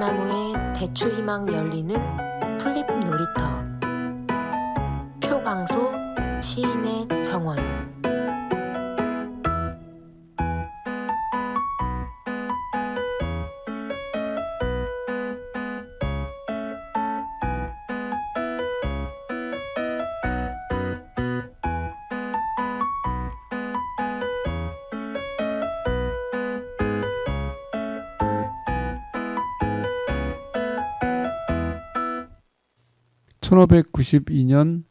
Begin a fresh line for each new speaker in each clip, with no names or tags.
벚나무에 대추희망 열리는 풀잎 놀이터. 표광소 시인의 정원.
(1592년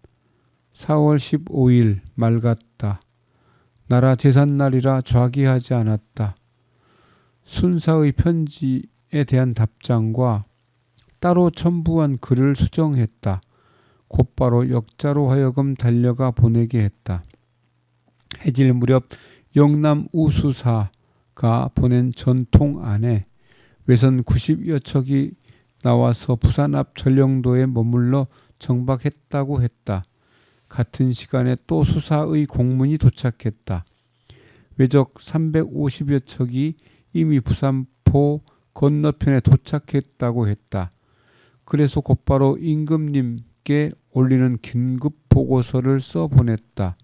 4월 15일) 말 같다. 나라 제삿날이라 좌기하지 않았다. 순사의 편지에 대한 답장과 따로 첨부한 글을 수정했다. 곧바로 역자로 하여금 달려가 보내게 했다. 해질 무렵 영남 우수사가 보낸 전통 안에 외선 90여 척이 나와서 부산 앞 전령도에 머물러 정박했다고 했다. 같은 시간에 또 수사의 공문이 도착했다. 외적 350여 척이 이미 부산포 건너편에 도착했다고 했다. 그래서 곧바로 임금님께 올리는 긴급 보고서를 써보냈다.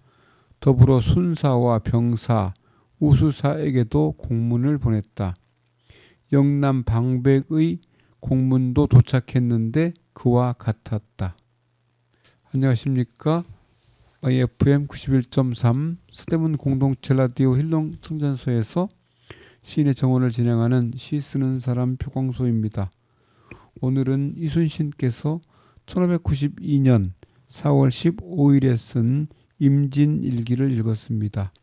더불어 순사와 병사, 우수사에게도 공문을 보냈다. 영남 방백의 공문도 도착했는데 그와 같았다. 안녕하십니까? IFM 91.3 서대문 공동체 라디오 힐동 청전소에서 시인의 정원을 진행하는 시 쓰는 사람 표광소입니다. 오늘은 이순신께서 1592년 4월 15일에 쓴 임진일기를 읽었습니다.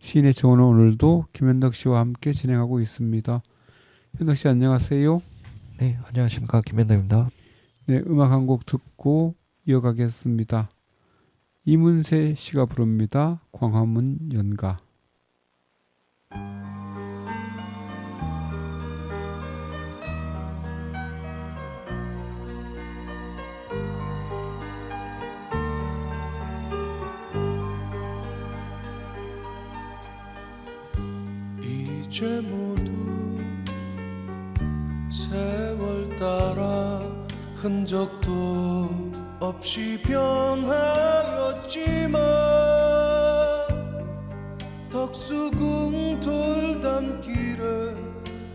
시인의 정원은 오늘도 김현덕 씨와 함께 진행하고 있습니다. 현덕 씨 안녕하세요.
네, 안녕하십니까, 김현덕입니다.
네, 음악 한 곡 듣고 이어가겠습니다. 이문세 씨가 부릅니다. 광화문 연가.
이제 모두 세월 따라 흔적도 없이 변하였지만 덕수궁 돌담길에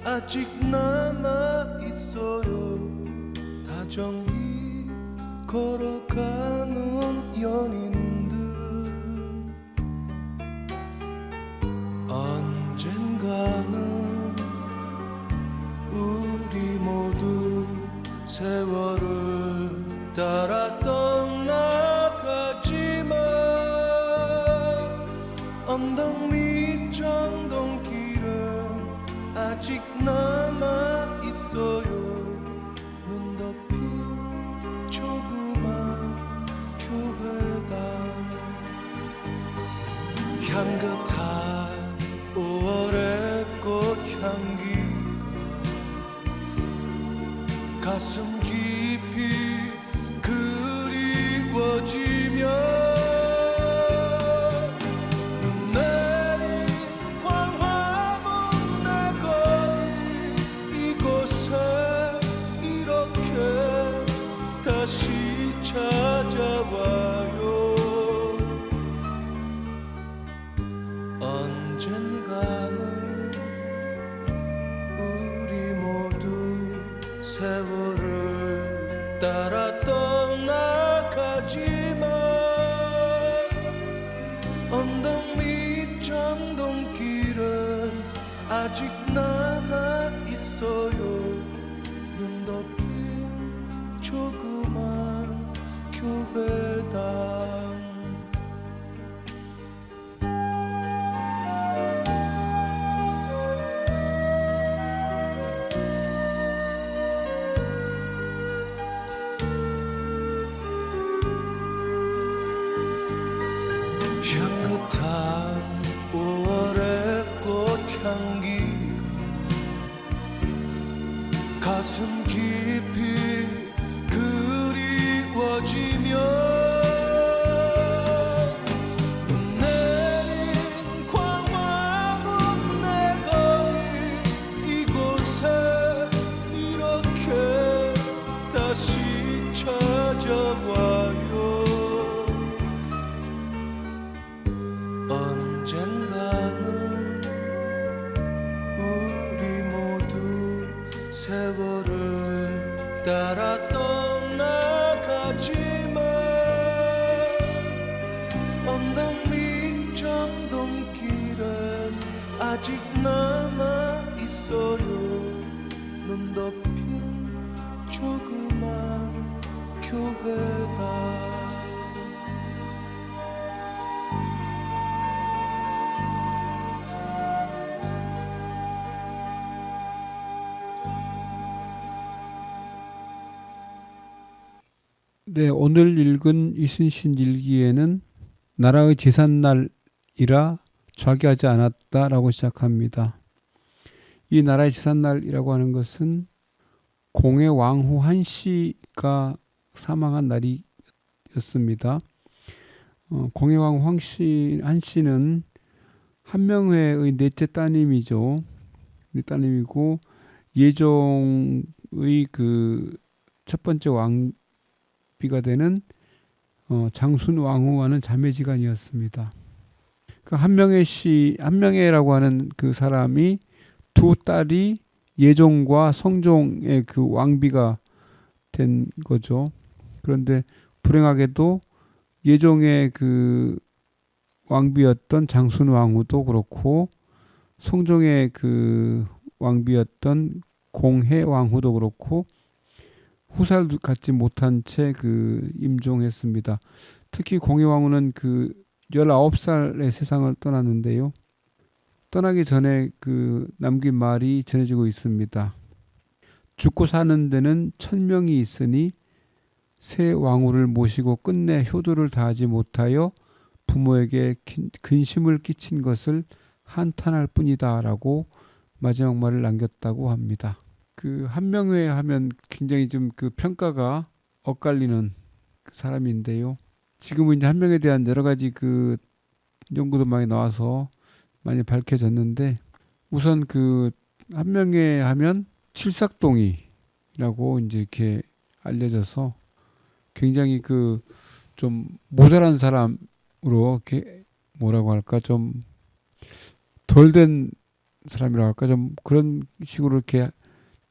아직 남아있어요. 다정히 걸어가는 연인들. 언젠가는 우리 모두 세월을 따라 떠나가지만 언덕 밑 전동길은 아직 남아있어요. 눈 덮인 조그만 교회당. 향긋한 5월의 꽃향기가 가슴 깊이 그리워지며 눈 내린 광화문 내 거리 이곳에 이렇게 다시 찾아와요. 언젠가는 우리 모두 세월을 따라 떠나가지만 언덕 밑 전동길은 아직 남아있어요. 눈 덮인 조그만 교회당. 향긋한 5월의 꽃향기가 가슴 깊이 그리워지며 눈 내린 광화문 내 거리 이곳에 이렇게 따라 떠나가지만 언덕 밑 정동길엔 아직 남아 있어요. 눈 덮인 조그만 교회다.
네, 오늘 읽은 이순신 일기에는 나라의 제삿날이라 좌기하지 않았다라고 시작합니다. 이 나라의 제삿날이라고 하는 것은 공의 왕후 한씨가 사망한 날이었습니다. 공의 왕후 한씨는 한명회의 넷째 따님이죠. 네 따님이고 예종의 그 첫 번째 왕비가 되는 장순 왕후와는 자매지간이었습니다. 그 한명회라고 하는 그 사람이 두 딸이 예종과 성종의 그 왕비가 된 거죠. 그런데 불행하게도 예종의 그 왕비였던 장순 왕후도 그렇고 성종의 그 왕비였던 공해 왕후도 그렇고 후사를 갖지 못한 채 그 임종했습니다. 특히 공해 왕후는 그 19살의 세상을 떠났는데요. 떠나기 전에 그 남긴 말이 전해지고 있습니다. 죽고 사는 데는 1000명이 있으니 새 왕후를 모시고 끝내 효도를 다하지 못하여 부모에게 근심을 끼친 것을 한탄할 뿐이다 라고 마지막 말을 남겼다고 합니다. 그 한명회 하면 굉장히 좀 그 평가가 엇갈리는 그 사람인데요. 지금은 이제 한명에 대한 여러 가지 그 연구도 많이 나와서 많이 밝혀졌는데 우선 그 한명회 하면 칠삭동이라고 이제 이렇게 알려져서 굉장히 그 좀 모자란 사람으로 이렇게 뭐라고 할까 좀 덜 된 사람이라고 할까 좀 그런 식으로 이렇게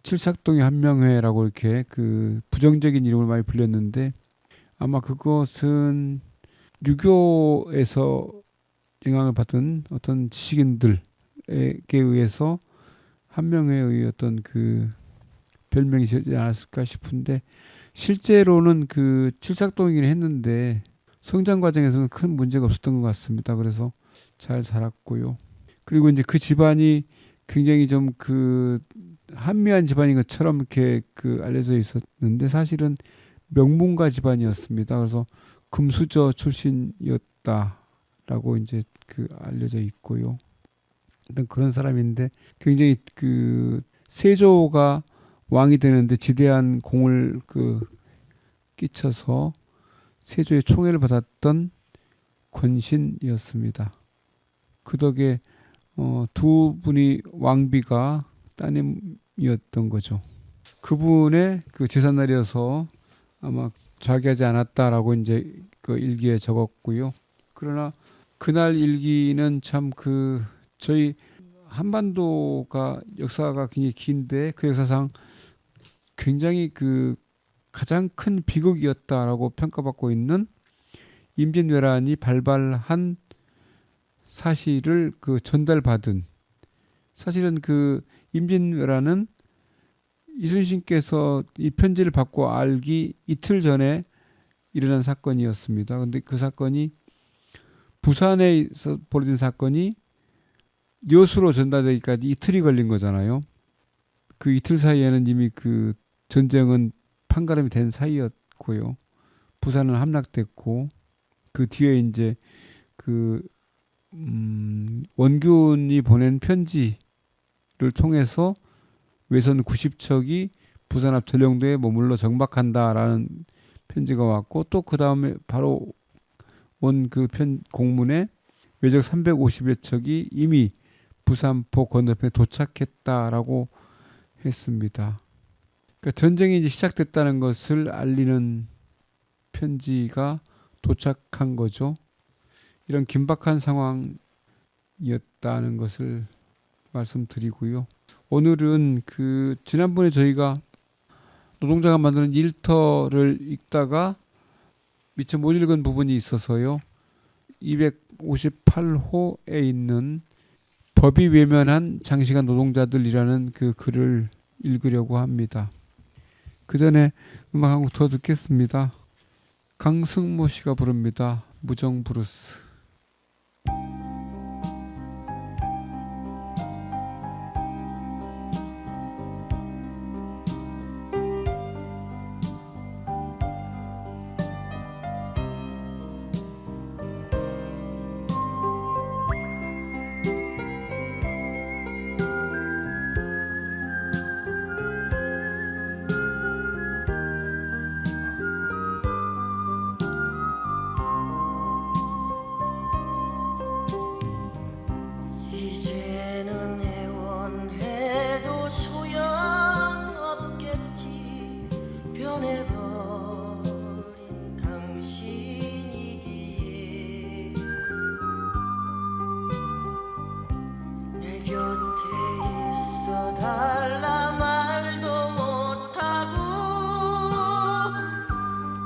칠삭동의 한명회라고 이렇게 그 부정적인 이름을 많이 불렸는데 아마 그것은 유교에서 영향을 받은 어떤 지식인들에게 의해서 한명회의 어떤 그 별명이 되지 않았을까 싶은데 실제로는 그 칠삭동이긴 했는데 성장 과정에서는 큰 문제가 없었던 것 같습니다. 그래서 잘 자랐고요. 그리고 이제 그 집안이 굉장히 좀 그 한미한 집안인 것처럼 이렇게 그 알려져 있었는데 사실은 명문가 집안이었습니다. 그래서 금수저 출신이었다라고 이제 그 알려져 있고요. 어떤 그런 사람인데 굉장히 그 세조가 왕이 되는데 지대한 공을 그 끼쳐서 세조의 총애를 받았던 권신이었습니다. 그 덕에 두 분이 왕비가 따님이었던 거죠. 그분의 그 제삿날이어서 아마 좌기하지 않았다라고 이제 그 일기에 적었고요. 그러나 그날 일기는 참 그 저희 한반도가 역사가 굉장히 긴데 그 역사상 굉장히 그 가장 큰 비극이었다라고 평가받고 있는 임진왜란이 발발한 사실을 그 전달받은 사실은 그 임진왜란은 이순신께서 이 편지를 받고 알기 이틀 전에 일어난 사건이었습니다. 그런데 그 사건이 부산에서 벌어진 사건이 여수로 전달되기까지 이틀이 걸린 거잖아요. 그 이틀 사이에는 이미 그 전쟁은 판가름이 된 사이였고요. 부산은 함락됐고 그 뒤에 이제 그 원균이 보낸 편지를 통해서 외선 90척이 부산 앞 전령도에 머물러 정박한다라는 편지가 왔고 또 그 다음에 바로 온 그 공문에 외적 350여 척이 이미 부산포 건너편에 도착했다라고 했습니다. 그러니까 전쟁이 이제 시작됐다는 것을 알리는 편지가 도착한 거죠. 이런 긴박한 상황이었다는 것을 말씀드리고요. 오늘은 그 지난번에 저희가 노동자가 만드는 일터를 읽다가 미처 못 읽은 부분이 있어서요. 258호에 있는 법이 외면한 장시간 노동자들이라는 그 글을 읽으려고 합니다. 그 전에 음악 한 곡 더 듣겠습니다. 강승모 씨가 부릅니다. 무정 브루스.
이제는 애원해도 소용없겠지. 변해버린 당신이기에 내 곁에 있어 달라 말도 못하고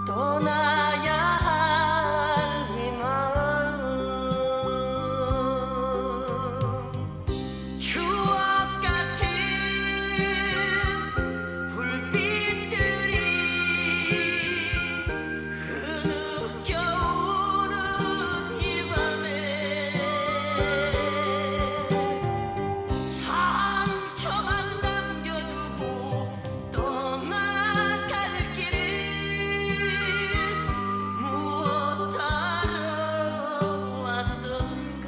떠나야 할 이 마음. 추억 같은 불빛들이 흐느껴오는 이 밤에 상처만 남겨두고 떠나갈 길을 무엇하러 왔던가.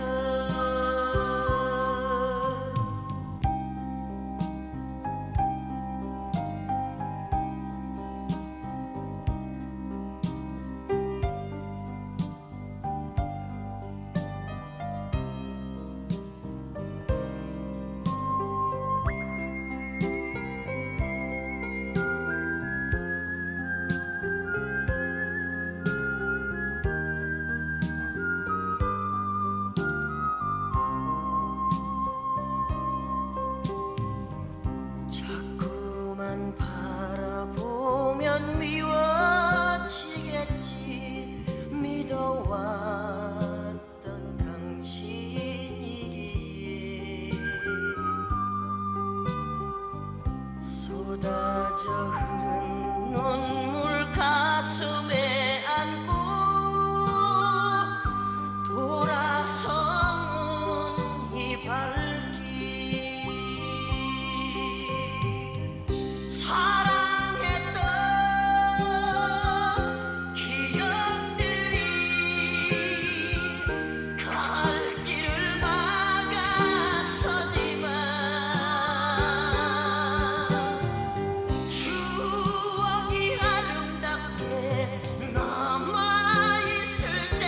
자꾸만 바라보면 미워지겠지. 믿어왔던 당신이기에 쏟아져 흐른 눈물 가슴에 안고 돌아서는 이 발길. 사랑했던 기억들이 갈 길을 막아서지만 추억이 아름답게 남아있을 때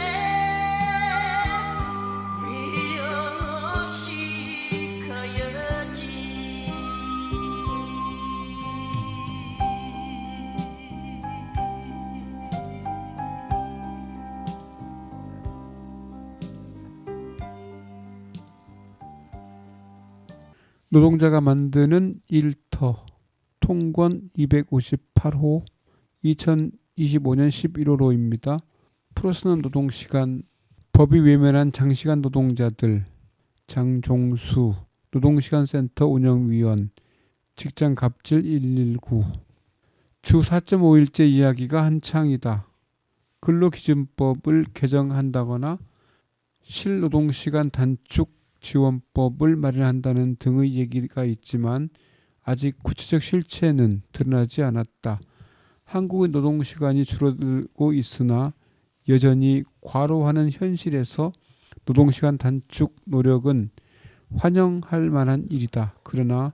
미련 없이 가야지.
노동자가 만드는 일터 통권 258호 2025년 11월호입니다. 풀어쓰는 노동시간 법이 외면한 장시간 노동자들 장종수 노동시간센터 운영위원 직장갑질 119 주 4.5일제 이야기가 한창이다. 근로기준법을 개정한다거나 실노동시간 단축 지원법을 마련한다는 등의 얘기가 있지만 아직 구체적 실체는 드러나지 않았다. 한국의 노동시간이 줄어들고 있으나 여전히 과로하는 현실에서 노동시간 단축 노력은 환영할 만한 일이다. 그러나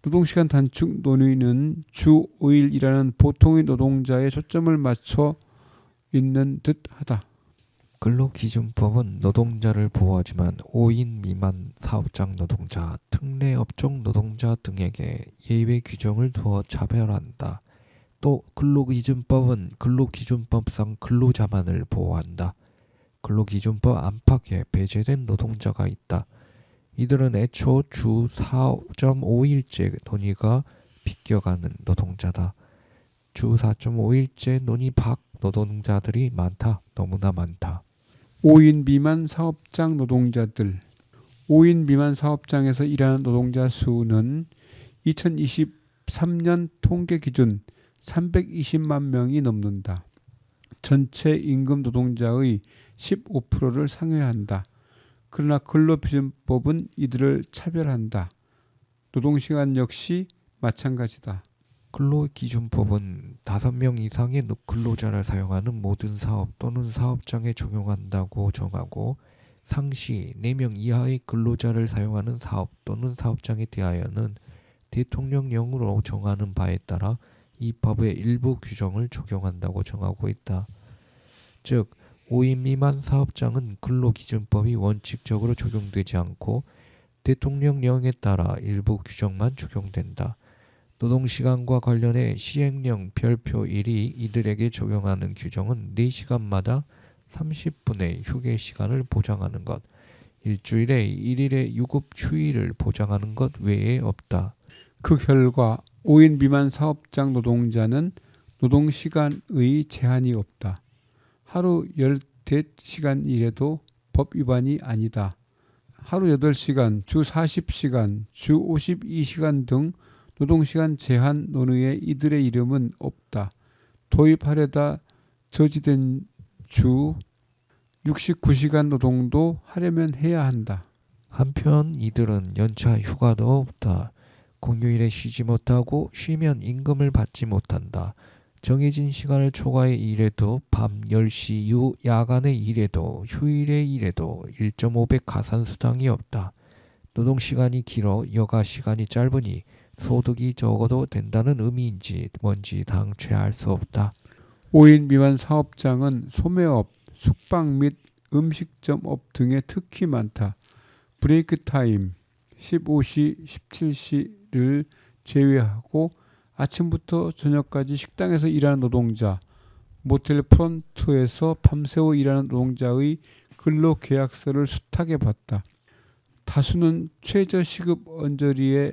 노동시간 단축 논의는 주 5일 일하는 보통의 노동자에 초점을 맞춰 있는 듯하다.
근로기준법은 노동자를 보호하지만 5인 미만 사업장 노동자, 특례업종 노동자 등에게 예외 규정을 두어 차별한다. 또 근로기준법은 근로기준법상 근로자만을 보호한다. 근로기준법 안팎에 배제된 노동자가 있다. 이들은 애초 주 4.5일제 논의가 비껴가는 노동자다. 주 4.5일째 논의박 노동자들이 많다. 너무나 많다.
5인 미만 사업장 노동자들. 5인 미만 사업장에서 일하는 노동자 수는 2023년 통계 기준 320만 명이 넘는다. 전체 임금 노동자의 15%를 상회한다. 그러나 근로기준법은 이들을 차별한다. 노동시간 역시 마찬가지다.
근로기준법은 5명 이상의 근로자를 사용하는 모든 사업 또는 사업장에 적용한다고 정하고 상시 4명 이하의 근로자를 사용하는 사업 또는 사업장에 대하여는 대통령령으로 정하는 바에 따라 이 법의 일부 규정을 적용한다고 정하고 있다. 즉 5인 미만 사업장은 근로기준법이 원칙적으로 적용되지 않고 대통령령에 따라 일부 규정만 적용된다. 노동시간과 관련해 시행령 별표 1이 이들에게 적용하는 규정은 4시간마다 30분의 휴게 시간을 보장하는 것, 일주일에 1일의 유급 휴일을 보장하는 것 외에 없다.
그 결과 5인 미만 사업장 노동자는 노동시간의 제한이 없다. 하루 14시간 일해도 법 위반이 아니다. 하루 8시간, 주 40시간, 주 52시간 등 노동시간 제한 논의에 이들의 이름은 없다. 도입하려다 저지된 주 69시간 노동도 하려면 해야 한다.
한편 이들은 연차 휴가도 없다. 공휴일에 쉬지 못하고 쉬면 임금을 받지 못한다. 정해진 시간을 초과해 일해도 밤 10시 이후 야간에 일해도 휴일에 일해도 1.5배 가산수당이 없다. 노동시간이 길어 여가 시간이 짧으니 소득이 적어도 된다는 의미인지 뭔지 당최 알 수 없다.
5인 미만 사업장은 소매업, 숙박 및 음식점업 등에 특히 많다. 브레이크 타임 15시, 17시를 제외하고 아침부터 저녁까지 식당에서 일하는 노동자, 모텔 프런트에서 밤새워 일하는 노동자의 근로계약서를 숱하게 봤다. 다수는 최저시급 언저리에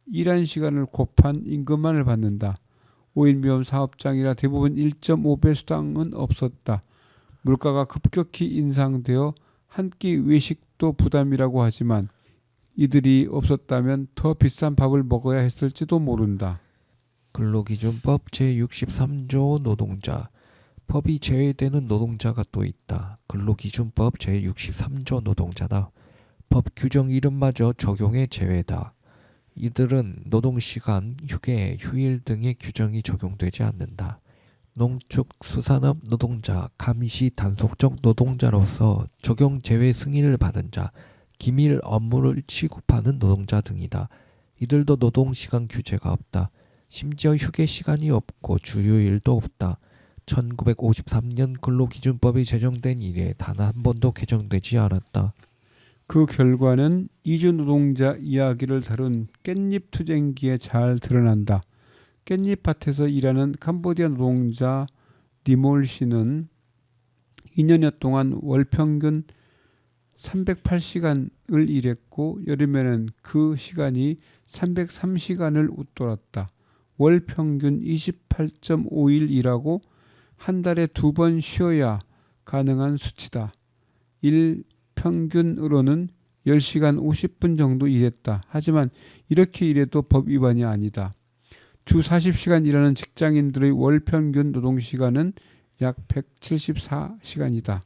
일한 시간을 곱한 임금만을 받는다. 5인 미만 사업장이라 대부분 1.5배 수당은 없었다. 물가가 급격히 인상되어 한 끼 외식도 부담이라고 하지만 이들이 없었다면 더 비싼 밥을 먹어야 했을지도 모른다.
근로기준법 제63조 노동자. 법이 제외되는 노동자가 또 있다. 근로기준법 제63조 노동자다. 법 규정 이름마저 적용의 제외다. 이들은 노동시간, 휴게, 휴일 등의 규정이 적용되지 않는다. 농축수산업 노동자, 감시 단속적 노동자로서 적용 제외 승인을 받은 자, 기밀 업무를 취급하는 노동자 등이다. 이들도 노동시간 규제가 없다. 심지어 휴게 시간이 없고 주휴일도 없다. 1953년 근로기준법이 제정된 이래 단 한 번도 개정되지 않았다.
그 결과는 이주 노동자 이야기를 다룬 깻잎 투쟁기에 잘 드러난다. 깻잎밭에서 일하는 캄보디아 노동자 니몰 씨는 2년여 동안 월 평균 308시간을 일했고 여름에는 그 시간이 303시간을 웃돌았다. 월 평균 28.5일 일하고 한 달에 2번 쉬어야 가능한 수치다. 일 평균으로는 10시간 50분 정도 일했다. 하지만 이렇게 일해도 법 위반이 아니다. 주 40시간 일하는 직장인들의 월 평균 노동시간은 약 174시간이다.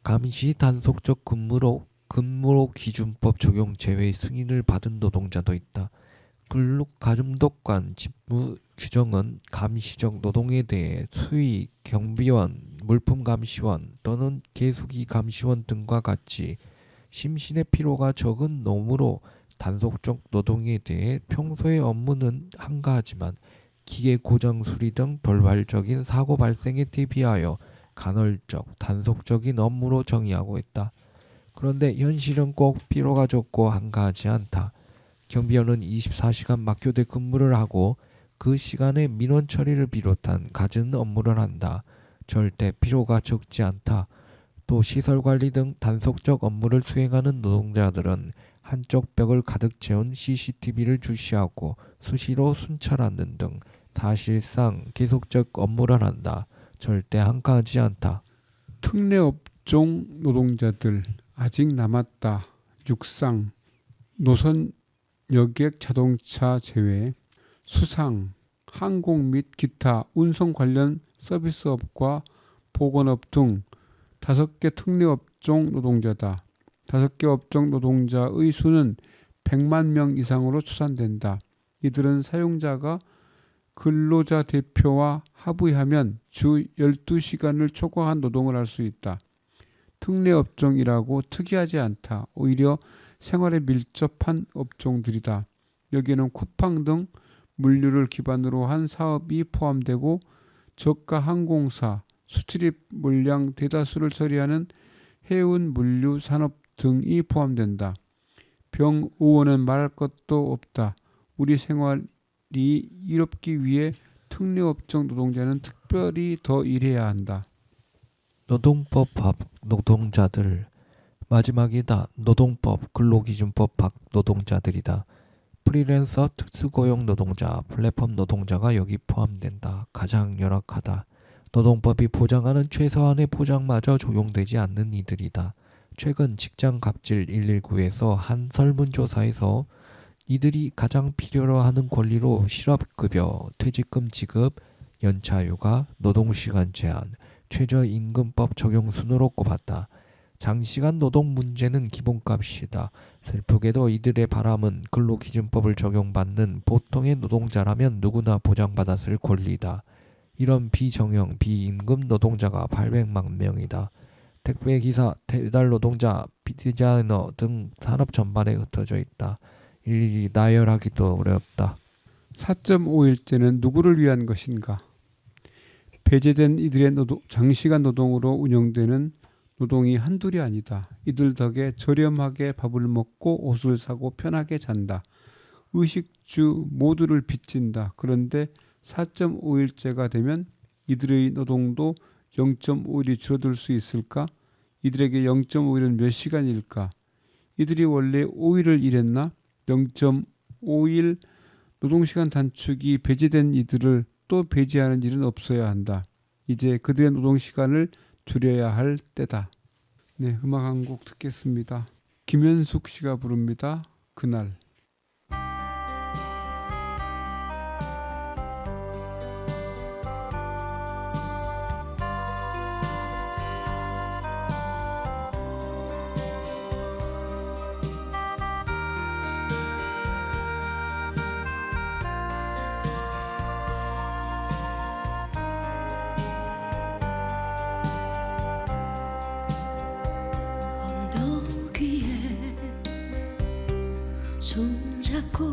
감시 단속적 근무로 기준법 적용 제외 승인을 받은 노동자도 있다. 근로감독관 직무 규정은 감시적 노동에 대해 수의, 경비원, 물품감시원 또는 계수기 감시원 등과 같이 심신의 피로가 적은 놈으로 단속적 노동에 대해 평소의 업무는 한가하지만 기계 고장 수리 등 돌발적인 사고 발생에 대비하여 간헐적, 단속적인 업무로 정의하고 있다. 그런데 현실은 꼭 피로가 적고 한가하지 않다. 경비원은 24시간 막교대 근무를 하고 그 시간에 민원 처리를 비롯한 갖은 업무를 한다. 절대 피로가 적지 않다. 또 시설관리 등 단속적 업무를 수행하는 노동자들은 한쪽 벽을 가득 채운 CCTV를 주시하고 수시로 순찰하는 등 사실상 계속적 업무를 한다. 절대 한가하지 않다.
특례업종 노동자들 아직 남았다. 육상, 노선, 여객, 자동차 제외, 수상, 항공 및 기타 운송 관련 서비스업과 보건업 등 5개 특례업종 노동자다. 5개 업종 노동자의 수는 100만 명 이상으로 추산된다. 이들은 사용자가 근로자 대표와 합의하면 주 12시간을 초과한 노동을 할 수 있다. 특례업종이라고 특이하지 않다. 오히려 생활에 밀접한 업종들이다. 여기에는 쿠팡 등 물류를 기반으로 한 사업이 포함되고 저가 항공사, 수출입 물량 대다수를 처리하는 해운 물류 산업 등이 포함된다. 병의원은 말할 것도 없다. 우리 생활이 이롭기 위해 특례업종 노동자는 특별히 더 일해야 한다.
노동법 박 노동자들. 마지막이다. 노동법 근로기준법 박 노동자들이다. 프리랜서 특수고용 노동자, 플랫폼 노동자가 여기 포함된다. 가장 열악하다. 노동법이 보장하는 최소한의 보장마저 적용되지 않는 이들이다. 최근 직장갑질 119에서 한 설문조사에서 이들이 가장 필요로 하는 권리로 실업급여, 퇴직금 지급, 연차휴가, 노동시간 제한, 최저임금법 적용 순으로 꼽았다. 장시간 노동 문제는 기본값이다. 슬프게도 이들의 바람은 근로기준법을 적용받는 보통의 노동자라면 누구나 보장받았을 권리다. 이런 비정형, 비임금 노동자가 800만 명이다. 택배기사, 배달노동자, 디자이너 등 산업 전반에 흩어져 있다. 일일이 나열하기도 어렵다.
4.5일제는 누구를 위한 것인가? 배제된 이들의 장시간 노동으로 운영되는 노동이 한둘이 아니다. 이들 덕에 저렴하게 밥을 먹고 옷을 사고 편하게 잔다. 의식주 모두를 빚진다. 그런데 4.5일제가 되면 이들의 노동도 0.5일이 줄어들 수 있을까? 이들에게 0.5일은 몇 시간일까? 이들이 원래 5일을 일했나? 0.5일 노동시간 단축이 배제된 이들을 또 배제하는 일은 없어야 한다. 이제 그들의 노동시간을 줄여야 할 때다. 네, 음악 한 곡 듣겠습니다. 김현숙 씨가 부릅니다. 그날.
언덕 위에 손잡고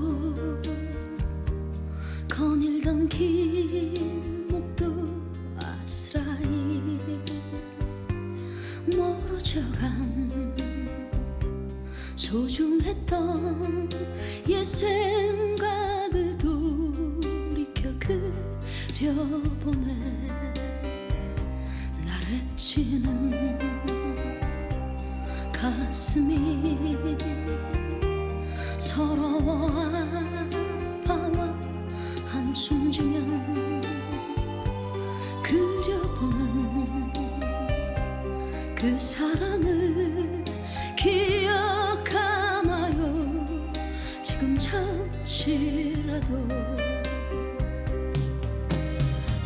거닐던 긴 목도 아스라이 멀어져간 소중했던 옛 생각을 돌이켜 그려보네. 날 해치는 가슴이 서러워 아파와 한숨 주면 그려보는 그 사람을 기억하나요? 지금 잠시라도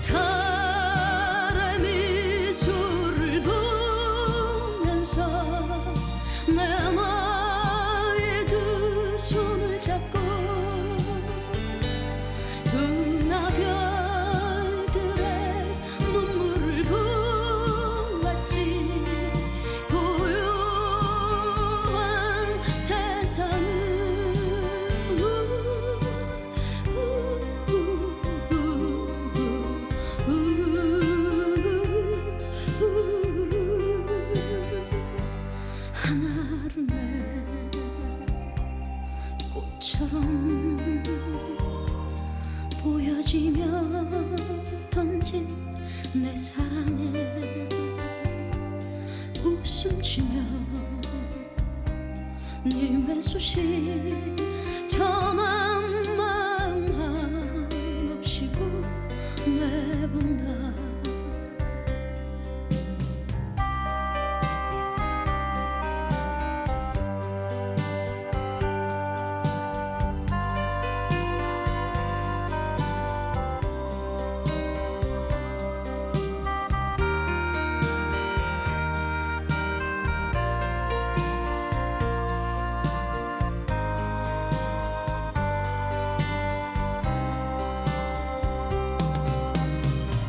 달의 미소를 보면서 내 나의 두 손을 잡고 두 나별들의 눈물을 보았지. 고요한 세상은 한아름의 꽃처럼 보여지며 던진 내 사랑에 웃음치며 네 매소시 전한 마음 한없이 본다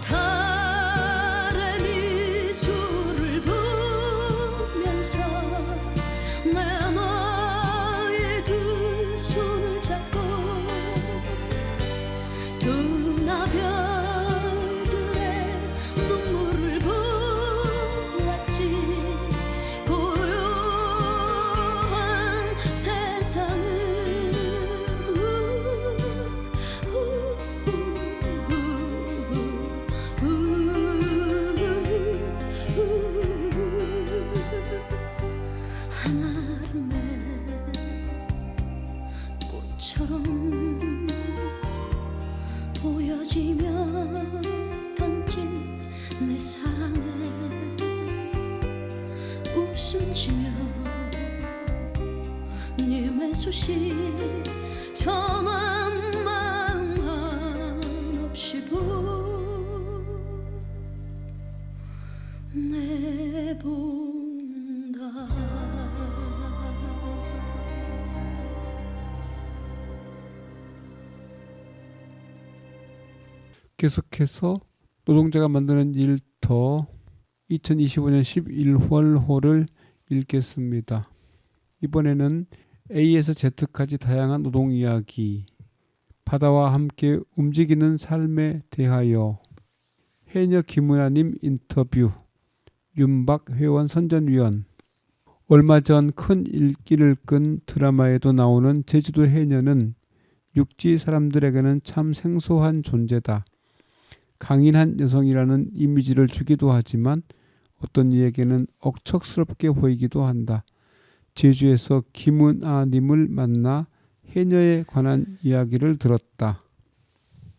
달의 미소를 보면서 내 너의 두 손을 잡고 두나별들의 눈물을 보았지 고요한 세상을 한아름의 꽃처럼 보여지며 던진 내 사랑에 웃음지며 네 매소시 저만 마음 한없이 보내본다
계속해서 노동자가 만드는 일터 2025년 11월호를 읽겠습니다. 이번에는 A에서 Z까지 다양한 노동 이야기, 바다와 함께 움직이는 삶에 대하여, 해녀 김은아님 인터뷰, 윤박 회원 선전위원, 얼마 전 큰 인기를 끈 드라마에도 나오는 제주도 해녀는 육지 사람들에게는 참 생소한 존재다. 강인한 여성이라는 이미지를 주기도 하지만 어떤 이에게는 억척스럽게 보이기도 한다. 제주에서 김은아님을 만나 해녀에 관한 이야기를 들었다.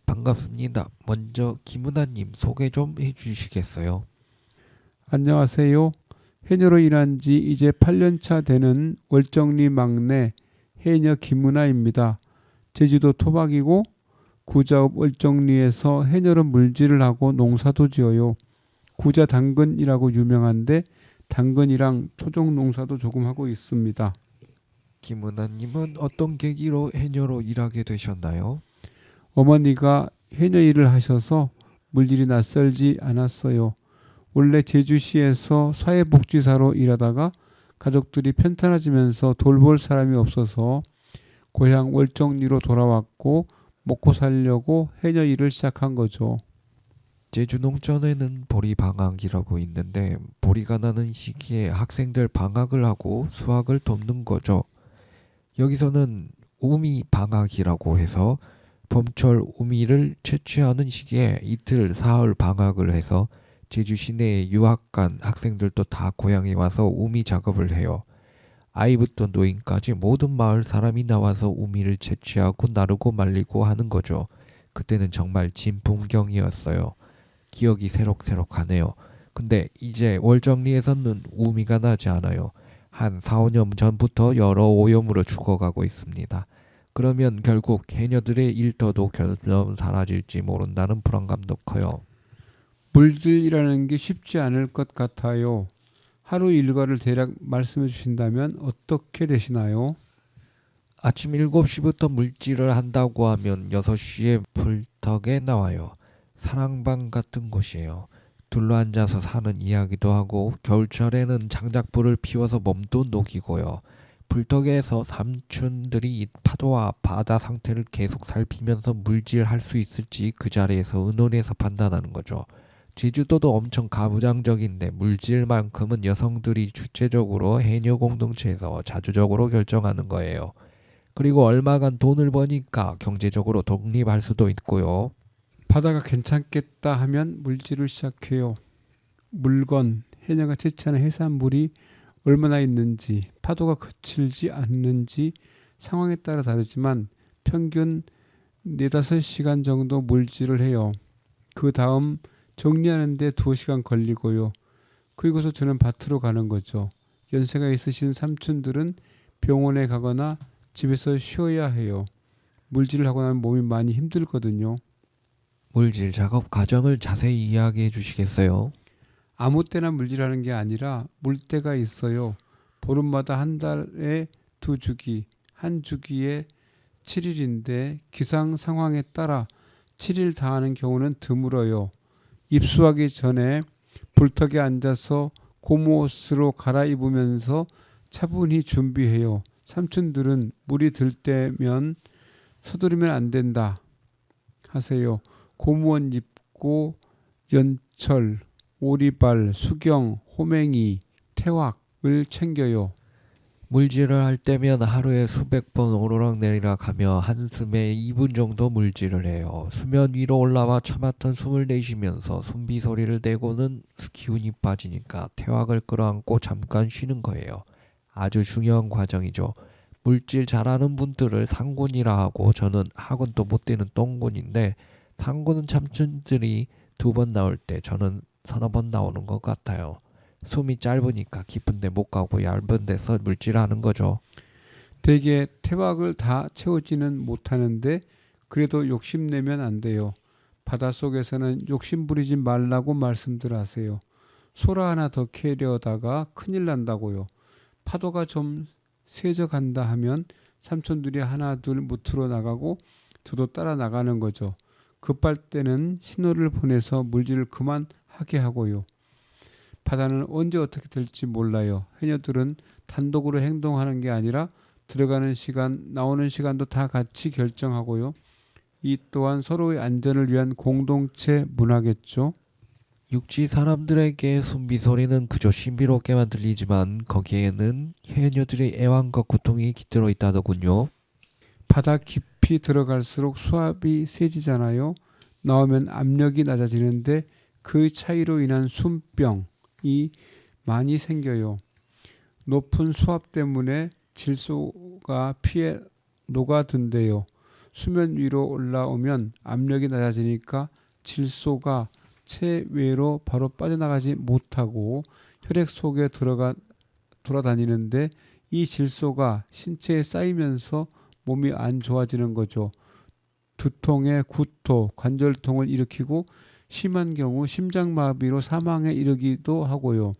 반갑습니다. 먼저 김은아님 소개 좀 해주시겠어요?
안녕하세요. 해녀로 일한 지 이제 8년차 되는 월정리 막내 해녀 김은아입니다. 제주도 토박이고 구자읍 월정리에서 해녀로 물질을 하고 농사도 지어요. 구자 당근이라고 유명한데 당근이랑 토종 농사도 조금 하고 있습니다.
김은아님은 어떤 계기로 해녀로 일하게 되셨나요?
어머니가 해녀 일을 하셔서 물질이 낯설지 않았어요. 원래 제주시에서 사회복지사로 일하다가 가족들이 편찮아지면서 돌볼 사람이 없어서 고향 월정리로 돌아왔고 먹고 살려고 해녀 일을 시작한 거죠.
제주 농촌에는 보리 방학이라고 있는데 보리가 나는 시기에 학생들 방학을 하고 수학을 돕는 거죠. 여기서는 우미 방학이라고 해서 봄철 우미를 채취하는 시기에 이틀 사흘 방학을 해서 제주 시내에 유학 간 학생들도 다 고향에 와서 우미 작업을 해요. 아이부터 노인까지 모든 마을 사람이 나와서 우미를 채취하고 나르고 말리고 하는 거죠. 그때는 정말 진풍경이었어요. 기억이 새록새록하네요. 근데 이제 월정리에서는 우미가 나지 않아요. 한 4, 5년 전부터 여러 오염으로 죽어가고 있습니다. 그러면 결국 해녀들의 일터도 점점 사라질지 모른다는 불안감도 커요.
물질이라는 게 쉽지 않을 것 같아요. 하루 일과를 대략 말씀해 주신다면 어떻게 되시나요?
아침 7시부터 물질을 한다고 하면 6시에 불턱에 나와요. 사랑방 같은 곳이에요. 둘러앉아서 사는 이야기도 하고 겨울철에는 장작불을 피워서 몸도 녹이고요. 불턱에서 삼촌들이 파도와 바다 상태를 계속 살피면서 물질할 수 있을지 그 자리에서 의논해서 판단하는 거죠. 제주도도 엄청 가부장적인데 물질만큼은 여성들이 주체적으로 해녀 공동체에서 자주적으로 결정하는 거예요. 그리고 얼마간 돈을 버니까 경제적으로 독립할 수도 있고요.
바다가 괜찮겠다 하면 물질을 시작해요. 물건, 해녀가 채취하는 해산물이 얼마나 있는지, 파도가 거칠지 않는지 상황에 따라 다르지만 평균 4-5시간 정도 물질을 해요. 그 다음 정리하는데 2시간 걸리고요. 그리고서 저는 밭으로 가는 거죠. 연세가 있으신 삼촌들은 병원에 가거나 집에서 쉬어야 해요. 물질을 하고 나면 몸이 많이 힘들거든요.
물질 작업 과정을 자세히 이야기해 주시겠어요?
아무 때나 물질하는 게 아니라 물때가 있어요. 보름마다 한 달에 2주기, 한 주기에 7일인데 기상 상황에 따라 7일 다 하는 경우는 드물어요. 입수하기 전에 불턱에 앉아서 고무옷으로 갈아입으면서 차분히 준비해요. 삼촌들은 물이 들 때면 서두르면 안 된다 하세요. 고무원 입고 연철, 오리발, 수경, 호맹이, 태왁을 챙겨요.
물질을 할 때면 하루에 수백 번 오르락내리락 하며 한숨에 2분 정도 물질을 해요. 수면 위로 올라와 참았던 숨을 내쉬면서 숨비 소리를 내고는 기운이 빠지니까 태왁을 끌어안고 잠깐 쉬는 거예요. 아주 중요한 과정이죠. 물질 잘하는 분들을 상군이라 하고 저는 학원도 못 되는 똥군인데 상군은 삼촌들이 2번 나올 때 저는 3-4번 나오는 것 같아요. 숨이 짧으니까 깊은데 못 가고 얇은 데서 물질하는 거죠.
대개 태왁을 다 채우지는 못하는데 그래도 욕심내면 안 돼요. 바닷속에서는 욕심 부리지 말라고 말씀들 하세요. 소라 하나 더 캐려다가 큰일 난다고요. 파도가 좀 세져간다 하면 삼촌들이 하나 둘 무트로 나가고 저도 따라 나가는 거죠. 급할 때는 신호를 보내서 물질을 그만하게 하고요. 바다는 언제 어떻게 될지 몰라요. 해녀들은 단독으로 행동하는 게 아니라 들어가는 시간, 나오는 시간도 다 같이 결정하고요. 이 또한 서로의 안전을 위한 공동체 문화겠죠.
육지 사람들에게 숨비 소리는 그저 신비롭게만 들리지만 거기에는 해녀들의 애환과 고통이 깃들어 있다더군요.
바다 깊이 들어갈수록 수압이 세지잖아요. 나오면 압력이 낮아지는데 그 차이로 인한 숨병이 많이 생겨요. 높은 수압 때문에 질소가 피에 녹아든대요. 수면 위로 올라오면 압력이 낮아지니까 질소가 체외로 바로 빠져나가지 못하고 혈액 속에 돌아다니는데 이 질소가 신체에 쌓이면서 몸이 안 좋아지는 거죠. 두통에 구토, 관절통을 일으키고 심한 경우 심장마비로 사망에 이르기도 하고요.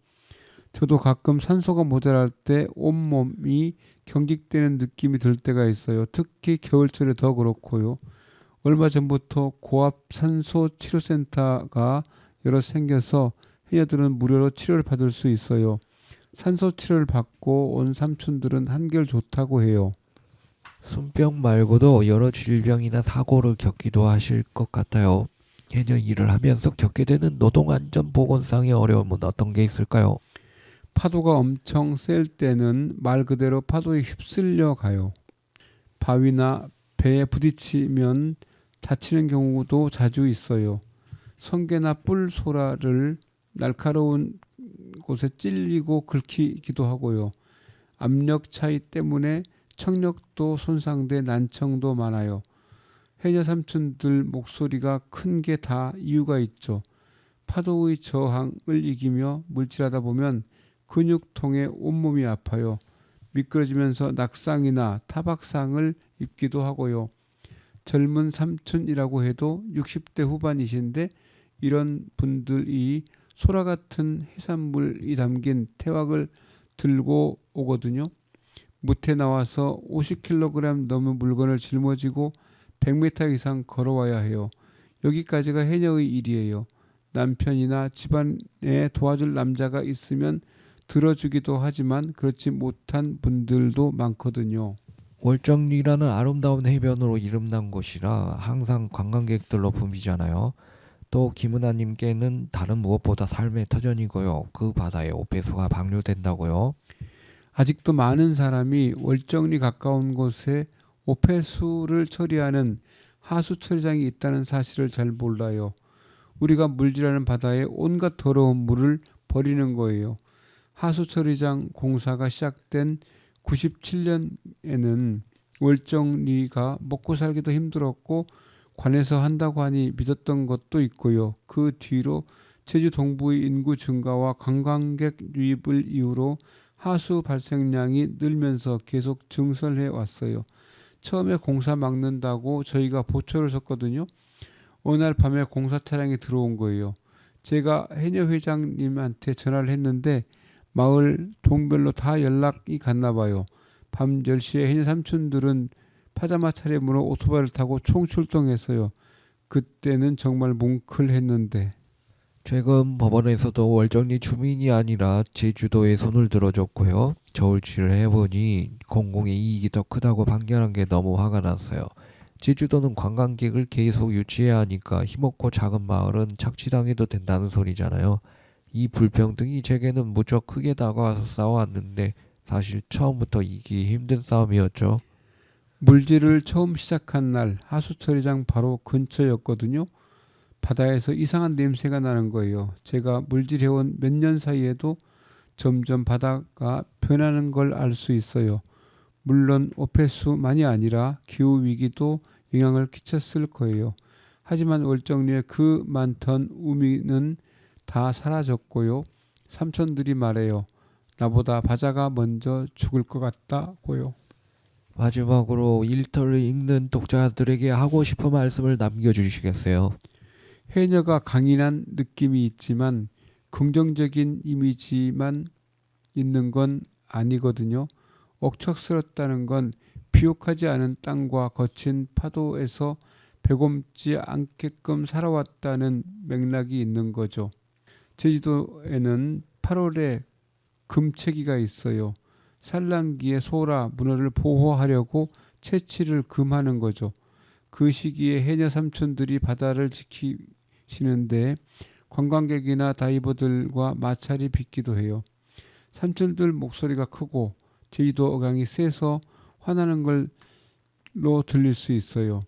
저도 가끔 산소가 모자랄 때 온몸이 경직되는 느낌이 들 때가 있어요. 특히 겨울철에 더 그렇고요. 얼마 전부터 고압 산소 치료센터가 여러 생겨서 해녀들은 무료로 치료를 받을 수 있어요. 산소 치료를 받고 온 삼촌들은 한결 좋다고 해요.
숨병 말고도 여러 질병이나 사고를 겪기도 하실 것 같아요. 해녀 일을 하면서 겪게 되는 노동안전보건상의 어려움은 어떤 게 있을까요?
파도가 엄청 셀 때는 말 그대로 파도에 휩쓸려 가요. 바위나 배에 부딪히면 다치는 경우도 자주 있어요. 성게나 뿔 소라를 날카로운 곳에 찔리고 긁히기도 하고요. 압력 차이 때문에 청력도 손상돼 난청도 많아요. 해녀 삼촌들 목소리가 큰 게 다 이유가 있죠. 파도의 저항을 이기며 물질하다 보면 근육통에 온몸이 아파요. 미끄러지면서 낙상이나 타박상을 입기도 하고요. 젊은 삼촌이라고 해도 60대 후반이신데 이런 분들이 소라 같은 해산물이 담긴 태왁을 들고 오거든요. 무태 나와서 50kg 넘는 물건을 짊어지고 100m 이상 걸어와야 해요. 여기까지가 해녀의 일이에요. 남편이나 집안에 도와줄 남자가 있으면 들어주기도 하지만 그렇지 못한 분들도 많거든요.
월정리라는 아름다운 해변으로 이름난 곳이라 항상 관광객들로 붐비잖아요. 또 김은아님께는 다른 무엇보다 삶의 터전이고요. 그 바다에 오폐수가 방류된다고요.
아직도 많은 사람이 월정리 가까운 곳에 오폐수를 처리하는 하수 처리장이 있다는 사실을 잘 몰라요. 우리가 물질하는 바다에 온갖 더러운 물을 버리는 거예요. 하수 처리장 공사가 시작된 97년에는 월정리가 먹고 살기도 힘들었고 관에서 한다고 하니 믿었던 것도 있고요. 그 뒤로 제주 동부의 인구 증가와 관광객 유입을 이유로 하수 발생량이 늘면서 계속 증설해 왔어요. 처음에 공사 막는다고 저희가 보초를 섰거든요. 어느 날 밤에 공사 차량이 들어온 거예요. 제가 해녀 회장님한테 전화를 했는데 마을 동별로 다 연락이 갔나 봐요. 밤 10시에 해녀 삼촌들은 파자마 차림으로 오토바이를 타고 총출동했어요. 그때는 정말 뭉클했는데.
최근 법원에서도 월정리 주민이 아니라 제주도에 손을 들어줬고요. 저울치를 해보니 공공의 이익이 더 크다고 판결한 게 너무 화가 났어요. 제주도는 관광객을 계속 유치해야 하니까 힘없고 작은 마을은 착취당해도 된다는 소리잖아요. 이 불평등이 제게는 무척 크게 다가와서 싸워왔는데 사실 처음부터 이기기 힘든 싸움이었죠.
물질을 처음 시작한 날 하수처리장 바로 근처였거든요. 바다에서 이상한 냄새가 나는 거예요. 제가 물질해온 몇 년 사이에도 점점 바다가 변하는 걸 알 수 있어요. 물론 오폐수만이 아니라 기후위기도 영향을 끼쳤을 거예요. 하지만 월정리에 그 많던 우미는 다 사라졌고요. 삼촌들이 말해요. 나보다 바다가 먼저 죽을 것 같다고요.
마지막으로 일터를 읽는 독자들에게 하고 싶은 말씀을 남겨주시겠어요?
해녀가 강인한 느낌이 있지만 긍정적인 이미지만 있는 건 아니거든요. 억척스럽다는 건 비옥하지 않은 땅과 거친 파도에서 배곰지 않게끔 살아왔다는 맥락이 있는 거죠. 제주도에는 8월에 금채기가 있어요. 산란기에 소라, 문어를 보호하려고 채취를 금하는 거죠. 그 시기에 해녀 삼촌들이 바다를 지키시는데 관광객이나 다이버들과 마찰이 빚기도 해요. 삼촌들 목소리가 크고 제주도 어강이 세서 화나는 걸로 들릴 수 있어요.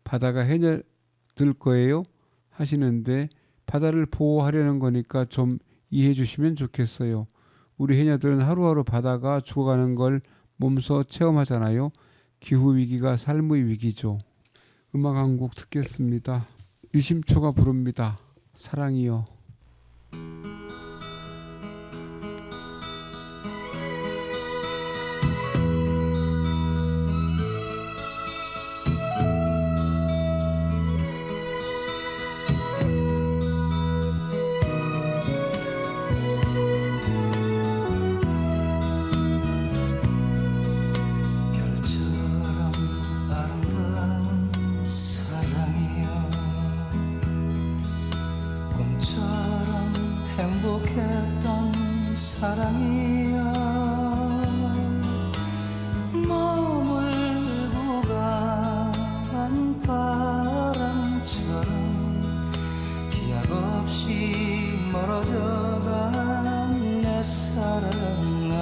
바다가 해녀들 거예요? 하시는데 바다를 보호하려는 거니까 좀 이해해 주시면 좋겠어요. 우리 해녀들은 하루하루 바다가 죽어가는 걸 몸소 체험하잖아요. 기후위기가 삶의 위기죠. 음악 한 곡 듣겠습니다. 유심초가 부릅니다. 사랑이여.
별처럼 아름다운 사랑이여 봄처럼 행복했던 사랑이여 머물고 간 바람처럼 기약 없이 멀어져간 내 사랑아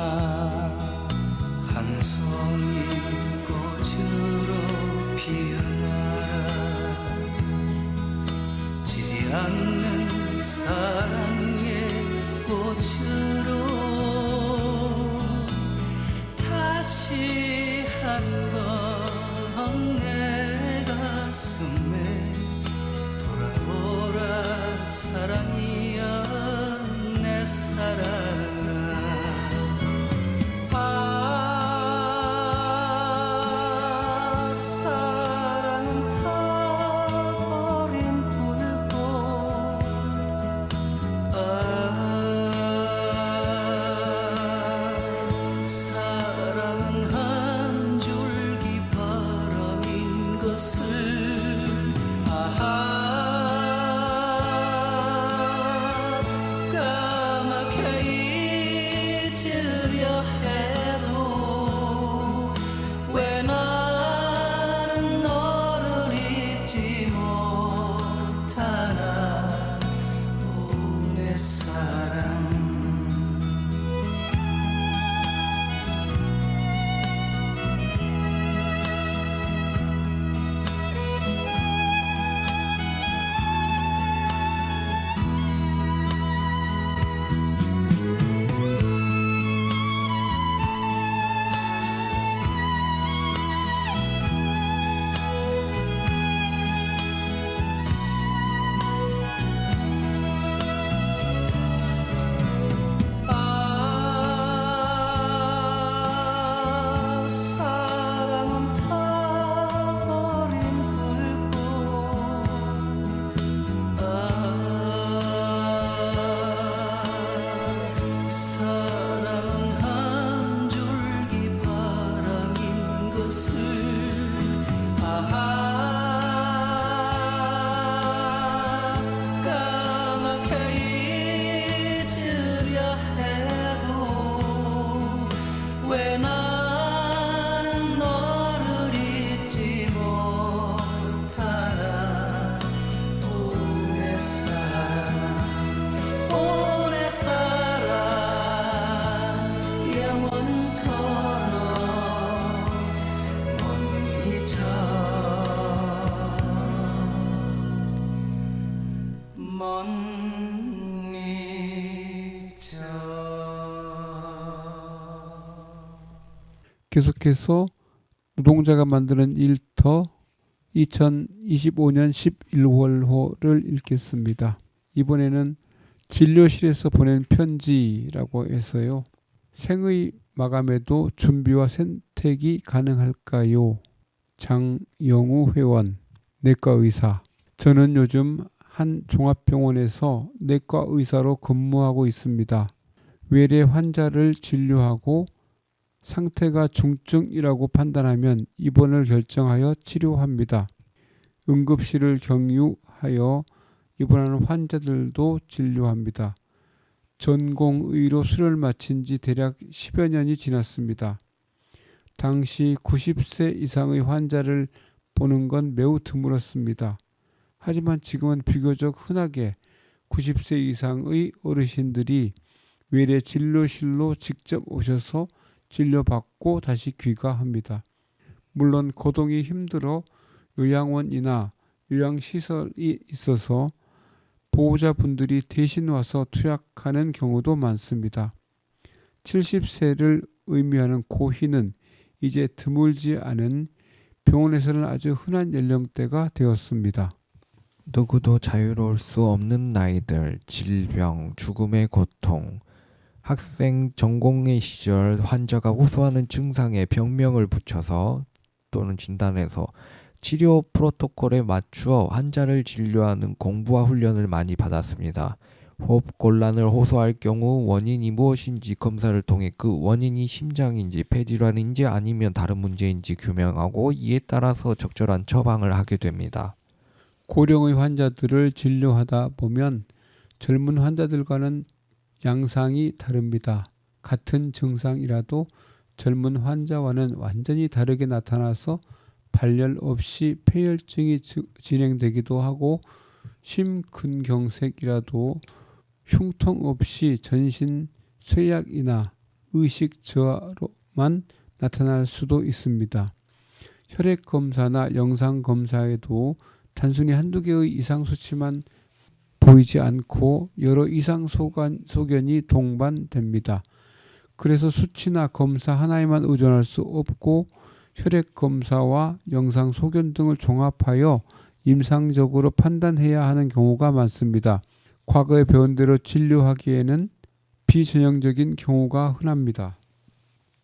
한 송이 꽃으로 피어나라 지지 않는 사랑의 꽃으로 다시 한번 내 가슴에 돌아오라 사랑이여 내 사랑아 사랑은 타버린 불꽃
계속해서 노동자가 만드는 일터 2025년 11월호를 읽겠습니다. 이번에는 진료실에서 보낸 편지라고 해서요. 생의 마감에도 준비와 선택이 가능할까요? 장영우 회원, 내과 의사. 저는 요즘 한 종합병원에서 내과 의사로 근무하고 있습니다. 외래 환자를 진료하고 상태가 중증이라고 판단하면 입원을 결정하여 치료합니다. 응급실을 경유하여 입원하는 환자들도 진료합니다. 전공의로 수료를 마친 지 대략 10여 년이 지났습니다. 당시 90세 이상의 환자를 보는 건 매우 드물었습니다. 하지만 지금은 비교적 흔하게 90세 이상의 어르신들이 외래 진료실로 직접 오셔서 진료받고 다시 귀가합니다. 물론 거동이 힘들어 요양원이나 요양시설이 있어서 보호자분들이 대신 와서 투약하는 경우도 많습니다. 70세를 의미하는 고희는 이제 드물지 않은 병원에서는 아주 흔한 연령대가 되었습니다.
누구도 자유로울 수 없는 나이들, 질병, 죽음의 고통, 학생 전공의 시절 환자가 호소하는 증상에 병명을 붙여서 또는 진단해서 치료 프로토콜에 맞추어 환자를 진료하는 공부와 훈련을 많이 받았습니다. 호흡곤란을 호소할 경우 원인이 무엇인지 검사를 통해 그 원인이 심장인지 폐질환인지 아니면 다른 문제인지 규명하고 이에 따라서 적절한 처방을 하게 됩니다.
고령의 환자들을 진료하다 보면 젊은 환자들과는 양상이 다릅니다. 같은 증상이라도 젊은 환자와는 완전히 다르게 나타나서 발열 없이 폐혈증이 진행되기도 하고 심근경색이라도 흉통 없이 전신 쇠약이나 의식 저하로만 나타날 수도 있습니다. 혈액 검사나 영상 검사에도 단순히 한두 개의 이상 수치만 보이지 않고 여러 이상 소견이 동반됩니다. 그래서 수치나 검사 하나에만 의존할 수 없고 혈액 검사와 영상 소견 등을 종합하여 임상적으로 판단해야 하는 경우가 많습니다. 과거에 배운 대로 진료하기에는 비전형적인 경우가 흔합니다.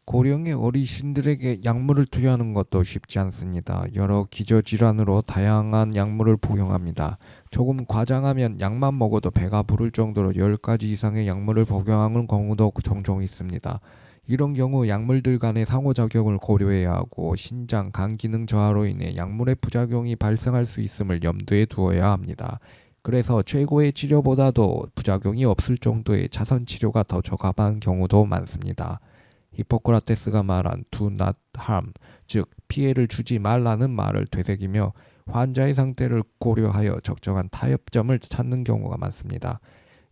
고령의 어르신들에게 약물을 투여하는 것도 쉽지 않습니다. 여러 기저질환으로 다양한 약물을 복용합니다. 조금 과장하면 약만 먹어도 배가 부를 정도로 10가지 이상의 약물을 복용하는 경우도 종종 있습니다. 이런 경우 약물들 간의 상호작용을 고려해야 하고 신장, 간 기능 저하로 인해 약물의 부작용이 발생할 수 있음을 염두에 두어야 합니다. 그래서 최고의 치료보다도 부작용이 없을 정도의 차선 치료가 더 적합한 경우도 많습니다. 히포크라테스가 말한 do not harm, 즉 피해를 주지 말라는 말을 되새기며 환자의 상태를 고려하여 적정한 타협점을 찾는 경우가 많습니다.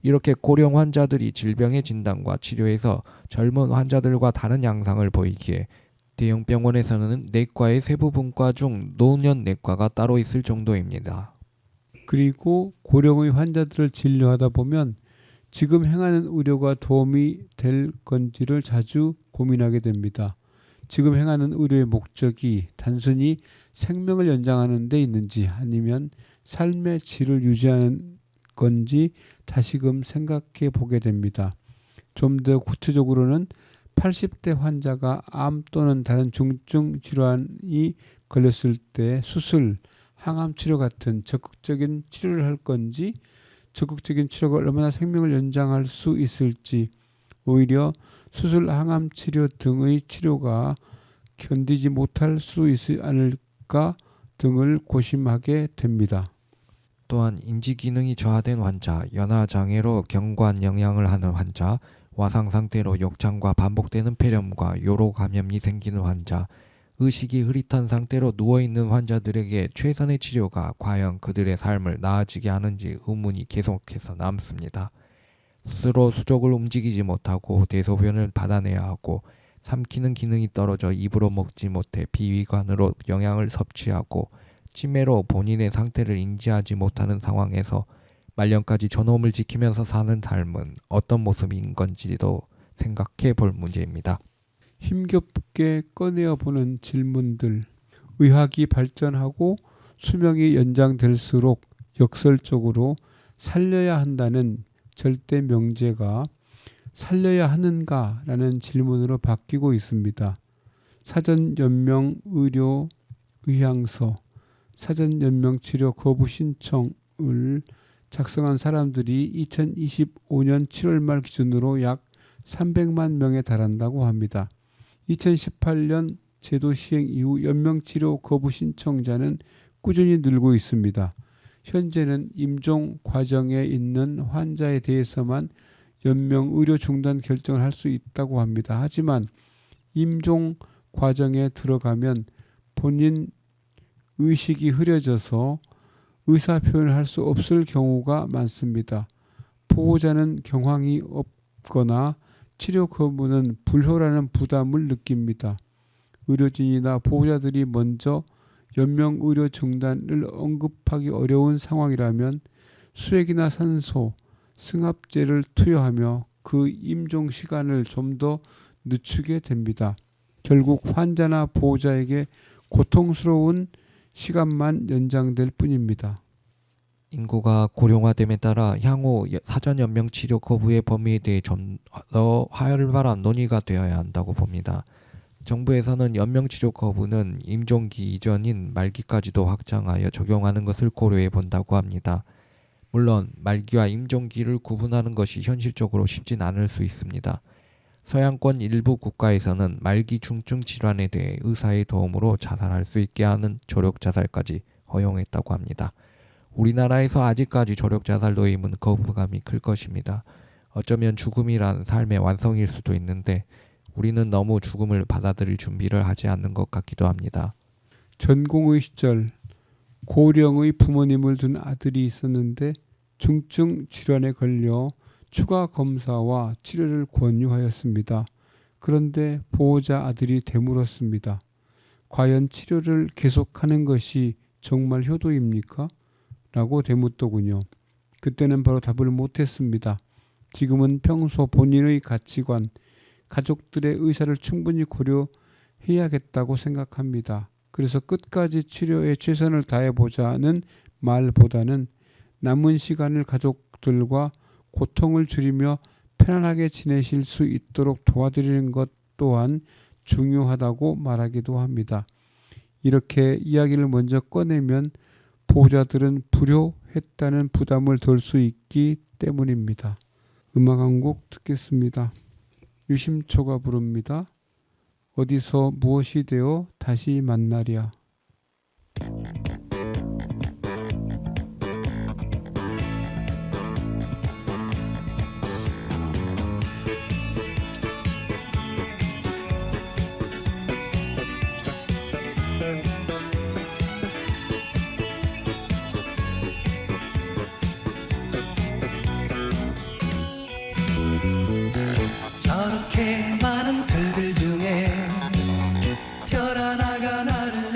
이렇게 고령 환자들이 질병의 진단과 치료에서 젊은 환자들과 다른 양상을 보이기에 대형 병원에서는 내과의 세부 분과 중 노년 내과가 따로 있을 정도입니다.
그리고 고령의 환자들을 진료하다 보면 지금 행하는 의료가 도움이 될 건지를 자주 고민하게 됩니다. 지금 행하는 의료의 목적이 단순히 생명을 연장하는 데 있는지 아니면 삶의 질을 유지하는 건지 다시금 생각해 보게 됩니다. 좀 더 구체적으로는 80대 환자가 암 또는 다른 중증 질환이 걸렸을 때 수술, 항암 치료 같은 적극적인 치료를 할 건지, 적극적인 치료가 얼마나 생명을 연장할 수 있을지, 오히려 수술, 항암 치료 등의 치료가 견디지 못할 수 있지 않을까 등을 고심하게 됩니다.
또한 인지기능이 저하된 환자, 연화장애로 경관 영양을 하는 환자, 와상 상태로 욕창과 반복되는 폐렴과 요로 감염이 생기는 환자, 의식이 흐릿한 상태로 누워있는 환자들에게 최선의 치료가 과연 그들의 삶을 나아지게 하는지 의문이 계속해서 남습니다. 스스로 수족을 움직이지 못하고 대소변을 받아내야 하고 삼키는 기능이 떨어져 입으로 먹지 못해 비위관으로 영양을 섭취하고 치매로 본인의 상태를 인지하지 못하는 상황에서 말년까지 저놈을 지키면서 사는 삶은 어떤 모습인 건지도 생각해 볼 문제입니다.
힘겹게 꺼내어 보는 질문들, 의학이 발전하고 수명이 연장될수록 역설적으로 살려야 한다는 절대 명제가 살려야 하는가라는 질문으로 바뀌고 있습니다. 사전연명의료의향서, 사전연명치료 거부 신청을 작성한 사람들이 2025년 7월 말 기준으로 약 300만 명에 달한다고 합니다. 2018년 제도 시행 이후 연명치료 거부 신청자는 꾸준히 늘고 있습니다. 현재는 임종 과정에 있는 환자에 대해서만 연명 의료 중단 결정을 할 수 있다고 합니다. 하지만 임종 과정에 들어가면 본인 의식이 흐려져서 의사 표현을 할 수 없을 경우가 많습니다. 보호자는 경황이 없거나 치료 거부는 불효라는 부담을 느낍니다. 의료진이나 보호자들이 먼저 연명 의료 중단을 언급하기 어려운 상황이라면 수액이나 산소, 승합제를 투여하며 그 임종 시간을 좀 더 늦추게 됩니다. 결국 환자나 보호자에게 고통스러운 시간만 연장될 뿐입니다.
인구가 고령화됨에 따라 향후 사전 연명 치료 거부의 범위에 대해 좀 더 활발한 논의가 되어야 한다고 봅니다. 정부에서는 연명 치료 거부는 임종기 이전인 말기까지도 확장하여 적용하는 것을 고려해 본다고 합니다. 물론 말기와 임종기를 구분하는 것이 현실적으로 쉽진 않을 수 있습니다. 서양권 일부 국가에서는 말기 중증 질환에 대해 의사의 도움으로 자살할 수 있게 하는 조력 자살까지 허용했다고 합니다. 우리나라에서 아직까지 조력 자살 도입은 거부감이 클 것입니다. 어쩌면 죽음이란 삶의 완성일 수도 있는데 우리는 너무 죽음을 받아들일 준비를 하지 않는 것 같기도 합니다.
전공의 시절 고령의 부모님을 둔 아들이 있었는데 중증 질환에 걸려 추가 검사와 치료를 권유하였습니다. 그런데 보호자 아들이 되물었습니다. 과연 치료를 계속하는 것이 정말 효도입니까? 라고 되묻더군요. 그때는 바로 답을 못했습니다. 지금은 평소 본인의 가치관, 가족들의 의사를 충분히 고려해야겠다고 생각합니다. 그래서 끝까지 치료에 최선을 다해보자는 말보다는 남은 시간을 가족들과 고통을 줄이며 편안하게 지내실 수 있도록 도와드리는 것 또한 중요하다고 말하기도 합니다. 이렇게 이야기를 먼저 꺼내면 보호자들은 불효했다는 부담을 덜 수 있기 때문입니다. 음악 한 곡 듣겠습니다. 유심초가 부릅니다. 어디서 무엇이 되어 다시 만나랴.
저렇게 많은 별들 중에 별 하나가 나를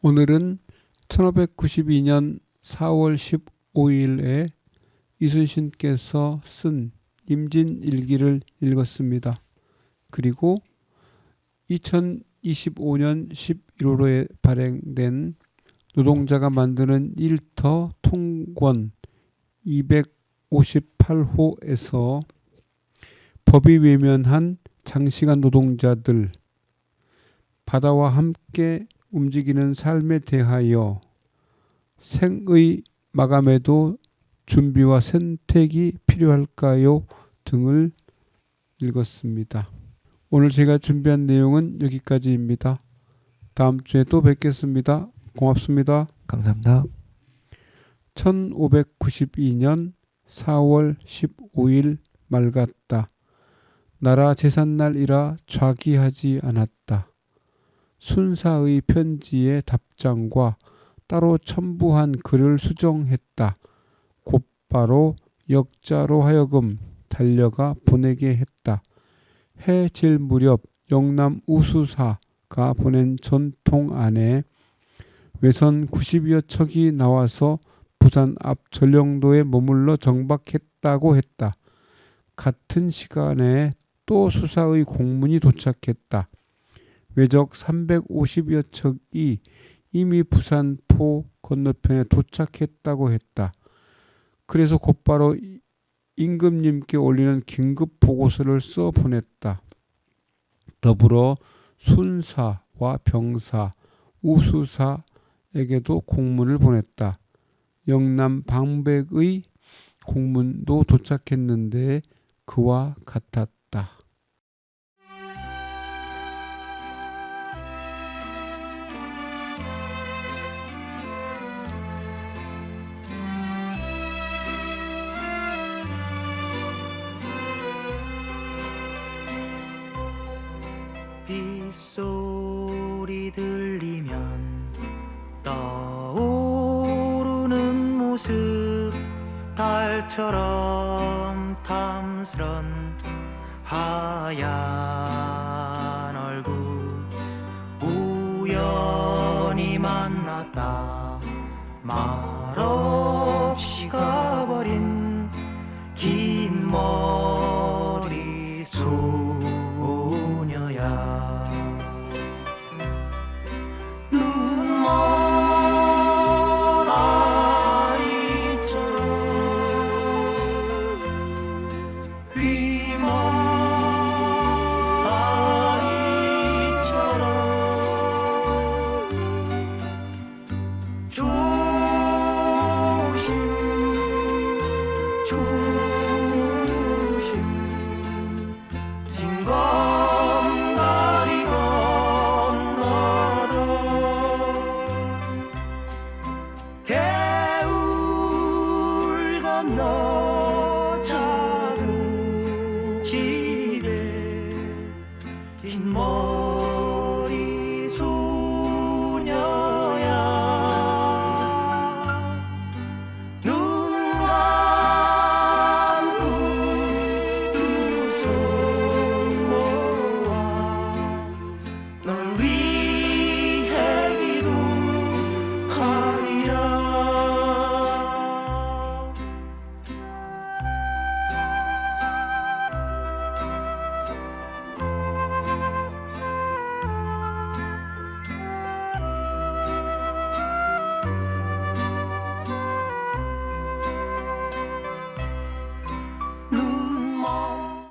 오늘은 1592년 4월 15일에 이순신께서 쓴 임진일기를 읽었습니다. 그리고 2025년 11월호에 발행된 노동자가 만드는 일터 통권 258호에서 법이 외면한 장시간 노동자들, 바다와 함께 움직이는 삶에 대하여 생의 마감에도 준비와 선택이 필요할까요? 등을 읽었습니다. 오늘 제가 준비한 내용은 여기까지입니다. 다음 주에 또 뵙겠습니다. 고맙습니다.
감사합니다.
1592년 4월 15일 말 같다. 나라 제삿날이라 좌기하지 않았다. 순사의 편지의 답장과 따로 첨부한 글을 수정했다. 곧바로 역자로 하여금 달려가 보내게 했다. 해 질 무렵 영남 우수사가 보낸 전통 안에 외선 90여 척이 나와서 부산 앞 전령도에 머물러 정박했다고 했다. 같은 시간에 또 수사의 공문이 도착했다. 외적 350여 척이 이미 부산포 건너편에 도착했다고 했다. 그래서 곧바로 임금님께 올리는 긴급 보고서를 써 보냈다. 더불어 순사와 병사, 우수사에게도 공문을 보냈다. 영남 방백의 공문도 도착했는데 그와 같았다.
빗소리 들리면 떠오르는 모습, 달처럼 탐스런 하얀 얼굴, 우연히 만났다 말없이 가버린